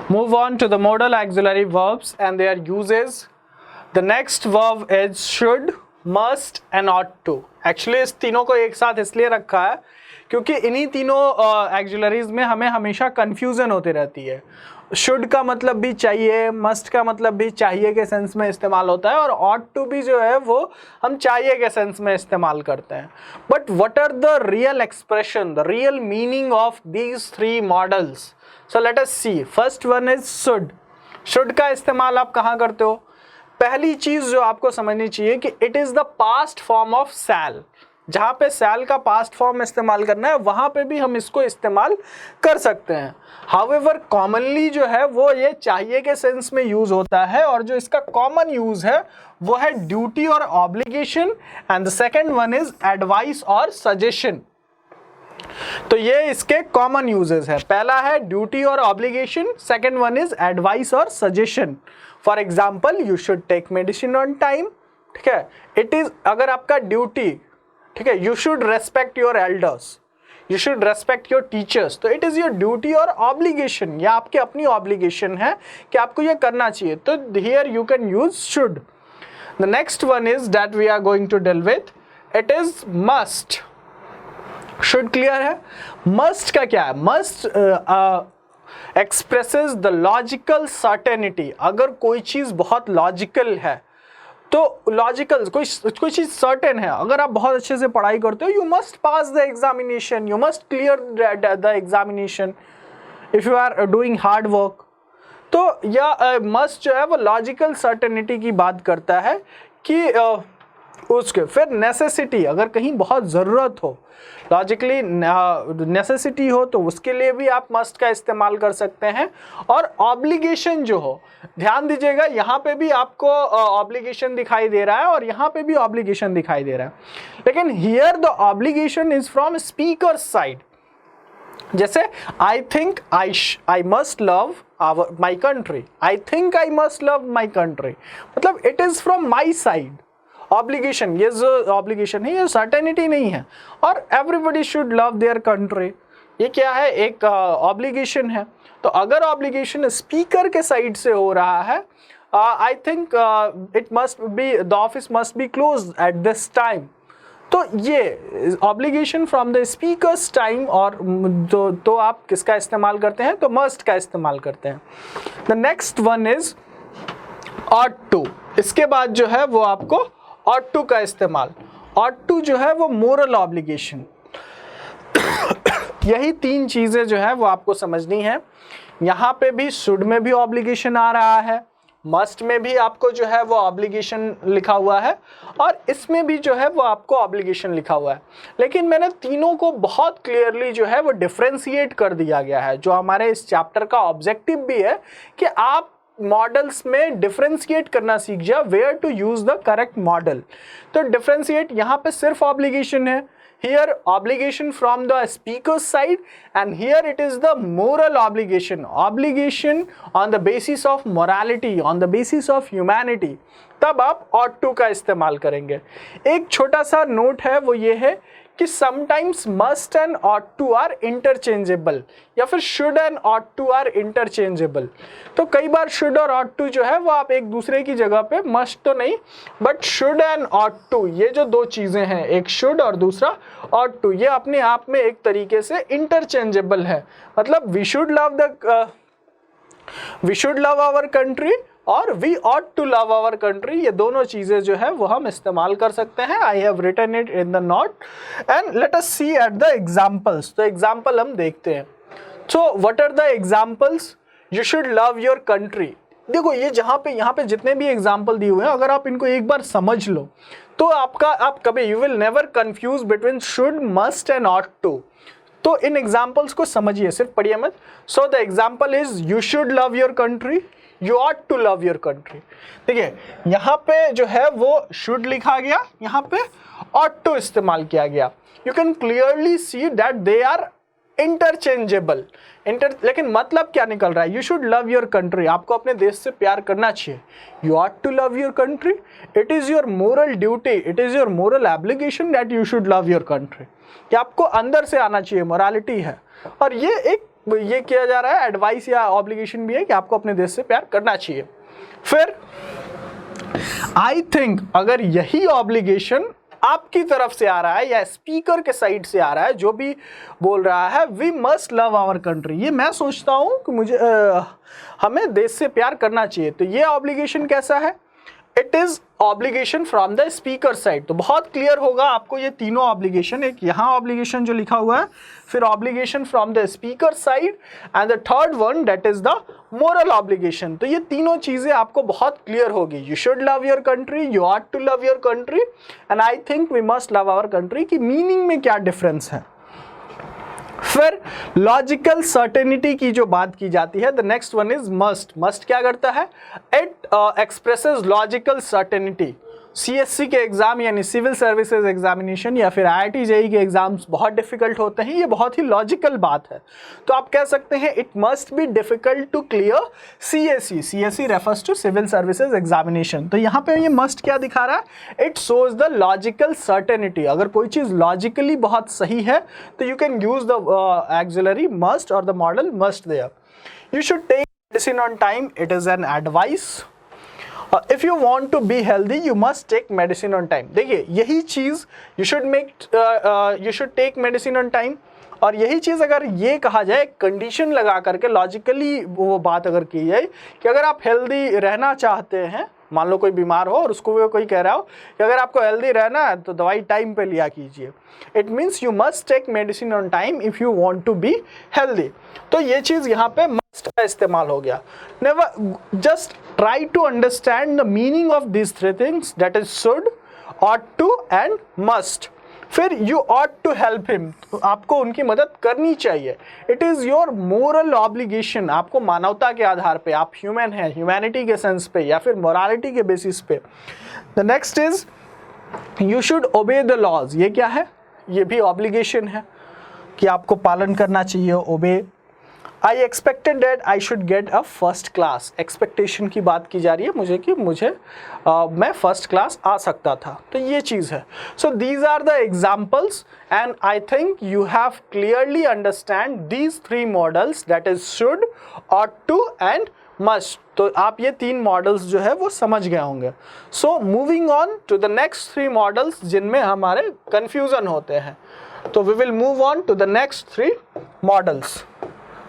Move on to the modal auxiliary verbs and their uses. The next verb is should, must and ought to. Actually इस तीनों को एक साथ इसलिए रखा है क्योंकि इन्हीं तीनों auxiliaries में हमें हमेशा confusion होती रहती है। शुड का मतलब भी चाहिए, मस्ट का मतलब भी चाहिए के सेंस में इस्तेमाल होता है, और ऑट टू भी जो है वो हम चाहिए के सेंस में इस्तेमाल करते हैं। But what are the real expression, the real meaning of these three models? So let us see. First one is should. Should का इस्तेमाल आप कहाँ करते हो? पहली चीज जो आपको समझनी चाहिए कि it is the past form of shall. जहाँ पे शैल का पास्ट फॉर्म इस्तेमाल करना है वहाँ पे भी हम इसको इस्तेमाल कर सकते हैं। हाउएवर कॉमनली जो है वो ये चाहिए के सेंस में यूज होता है, और जो इसका कॉमन यूज है वो है ड्यूटी और obligation, and the second one is advice और सजेशन। तो ये इसके कॉमन यूजेस है। पहला है ड्यूटी और obligation, second one is advice और suggestion. For example, you should take medicine on time. ठीक है, इट इज अगर आपका ड्यूटी, ठीक है, you should respect your elders, you should respect your teachers, तो इट इज योर ड्यूटी और obligation, या आपकी अपनी ऑब्लिगेशन है कि आपको ये करना चाहिए, तो here you can use should. The next one is that we are going to deal with, it is must. Should clear है। मस्ट का क्या है? Must expresses the logical certainty. अगर कोई चीज बहुत लॉजिकल है तो लॉजिकल कोई चीज सर्टेन है, अगर आप बहुत अच्छे से पढ़ाई करते हो, you must pass the examination, you must clear the examination if you are doing hard work. तो या मस्ट जो है वो लॉजिकल सर्टेनिटी की बात करता है कि उसके फिर नेसेसिटी, अगर कहीं बहुत ज़रूरत हो, लॉजिकली नेसेसिटी हो, तो उसके लिए भी आप मस्ट का इस्तेमाल कर सकते हैं। और ऑब्लिगेशन जो हो, ध्यान दीजिएगा यहाँ पे भी आपको ऑब्लिगेशन दिखाई दे रहा है और यहाँ पे भी ऑब्लिगेशन दिखाई दे रहा है, लेकिन here the obligation is from speaker side. जैसे I think I must love my country, I think I must love my country, मतलब it is from my side. Obligation, ये जो ऑब्लिगेशन है ये सर्टेनिटी नहीं है। और everybody should love their country, ये क्या है? एक ऑब्लिगेशन है। तो अगर ऑब्लिगेशन स्पीकर के साइड से हो रहा है, I think it must B, the office must be close at this time, तो ये obligation from the speakers time, और तो आप किसका इस्तेमाल करते हैं? तो मस्ट का इस्तेमाल करते हैं। The next one is ought to. इसके बाद जो है वो आपको ऑट टू का इस्तेमाल। ऑट टू जो है वो मोरल ऑब्लिगेशन। यही तीन चीजें जो है वो आपको समझनी है। यहाँ पे भी शुड में भी ऑब्लिगेशन आ रहा है, मस्ट में भी आपको जो है वो ऑब्लिगेशन लिखा हुआ है, और इसमें भी जो है वो आपको ऑब्लिगेशन लिखा हुआ है। लेकिन मैंने तीनों को बहुत क्लियरली जो है वो डिफ्रेंशिएट कर दिया गया है, जो हमारे इस चैप्टर का ऑब्जेक्टिव भी है कि आप मॉडल्स में डिफरेंशिएट करना सीख जाए, where to use the correct model. तो डिफरेंशिएट यहाँ पे सिर्फ ऑब्लिगेशन है, here obligation from the speaker side, and here it is the moral obligation, obligation on the basis of morality, on the basis of humanity. तब आप ought to का इस्तेमाल करेंगे। एक छोटा सा नोट है, वो ये है कि sometimes must and ought to are interchangeable, या फिर should and ought to are interchangeable. तो कई बार शुड और ऑट टू जो है वो आप एक दूसरे की जगह पे, मस्ट तो नहीं but should and ought to, ये जो दो चीजें हैं, एक शुड और दूसरा ऑट टू, ये अपने आप में एक तरीके से इंटरचेंजेबल है। मतलब we should love our country और we ought to love our country, ये दोनों चीजें जो है वो हम इस्तेमाल कर सकते हैं। I have written it in the note, and let us see at the examples. तो एग्जाम्पल हम देखते हैं। So what are the examples? You should love your country. देखो ये यहाँ पे जितने भी एग्जाम्पल दिए हुए हैं, अगर आप इनको एक बार समझ लो तो आप कभी, you will never confuse between should, must and ought to. तो इन एग्जाम्पल्स को समझिए, सिर्फ पढ़िए मत। So the example is you should love your country, you ought to love your country. देखिए यहाँ पे जो है वो शुड लिखा गया, यहाँ पे ऑट टू इस्तेमाल किया गया। You can clearly see that they are interchangeable. लेकिन मतलब क्या निकल रहा है? You should love your country, आपको अपने देश से प्यार करना चाहिए। You ought to love your country, it is your moral duty, it is your moral obligation that you should love your country. ये आपको अंदर से आना चाहिए, मोरालिटी है। और ये एक ये किया जा रहा है, एडवाइस या ऑब्लिगेशन भी है कि आपको अपने देश से प्यार करना चाहिए। फिर आई थिंक अगर यही ऑब्लिगेशन आपकी तरफ से आ रहा है या स्पीकर के साइड से आ रहा है, जो भी बोल रहा है we must love our country, ये मैं सोचता हूं कि मुझे हमें देश से प्यार करना चाहिए, तो ये ऑब्लिगेशन कैसा है? It is obligation from the speaker side. तो बहुत क्लियर होगा आपको ये तीनों ऑब्लिगेशन, एक यहाँ ऑब्लिगेशन जो लिखा हुआ है, फिर obligation from the speaker side and the third one that is the moral obligation. तो ये तीनों चीजें आपको बहुत क्लियर होगी। You should love your country, you are to love your country and I think we must love our country की meaning में क्या डिफरेंस है। फिर लॉजिकल सर्टेनिटी की जो बात की जाती है, the next one is must. Must क्या करता है? It expresses logical certainty. CSC के एग्जाम यानी सिविल सर्विसेज एग्जामिनेशन या फिर आईआईटी जेईई के एग्जाम्स बहुत डिफिकल्ट होते हैं, ये बहुत ही लॉजिकल बात है। तो आप कह सकते हैं it must be difficult to clear CSC. CSC refers to civil services examination. तो यहाँ पे ये मस्ट क्या दिखा रहा है? It shows the logical certainty. अगर कोई चीज लॉजिकली बहुत सही है तो you can use the auxiliary must और the modal must there. You should take medicine on time, it is an advice. If you want to be healthy, you must take medicine on time. देखिए यही चीज़ you should take medicine on time, और यही चीज़ अगर ये कहा जाए condition लगा करके लॉजिकली वो बात अगर की जाए कि अगर आप हेल्दी रहना चाहते हैं, मान लो कोई बीमार हो और उसको कोई कह रहा हो कि अगर आपको हेल्दी रहना है तो दवाई टाइम पे लिया कीजिए, it means you must take medicine on time if you want to be healthy. तो ये चीज़ यहाँ पे मस्ट का इस्तेमाल हो गया। Never, just try to understand the meaning of this three things, that is should, ought to and must. फिर you ought to help him, तो आपको उनकी मदद करनी चाहिए। It is your moral obligation, आपको मानवता के आधार पे, आप ह्यूमन हैं, ह्यूमैनिटी के सेंस पे या फिर मोरालिटी के बेसिस पे। The next is you should obey the laws. ये क्या है? ये भी ऑब्लिगेशन है कि आपको पालन करना चाहिए, obey. I expected that I should get a first class. Expectation की बात की जा रही है मुझे कि मैं फर्स्ट क्लास आ सकता था, तो ये चीज़ है। So these are the examples and I think you have clearly understand these three models, that is should, ought to and must. तो आप ये तीन मॉडल्स जो है वो समझ गए होंगे। So moving on to the next three models जिनमें हमारे कंफ्यूजन होते हैं, तो we will move on to the next three models.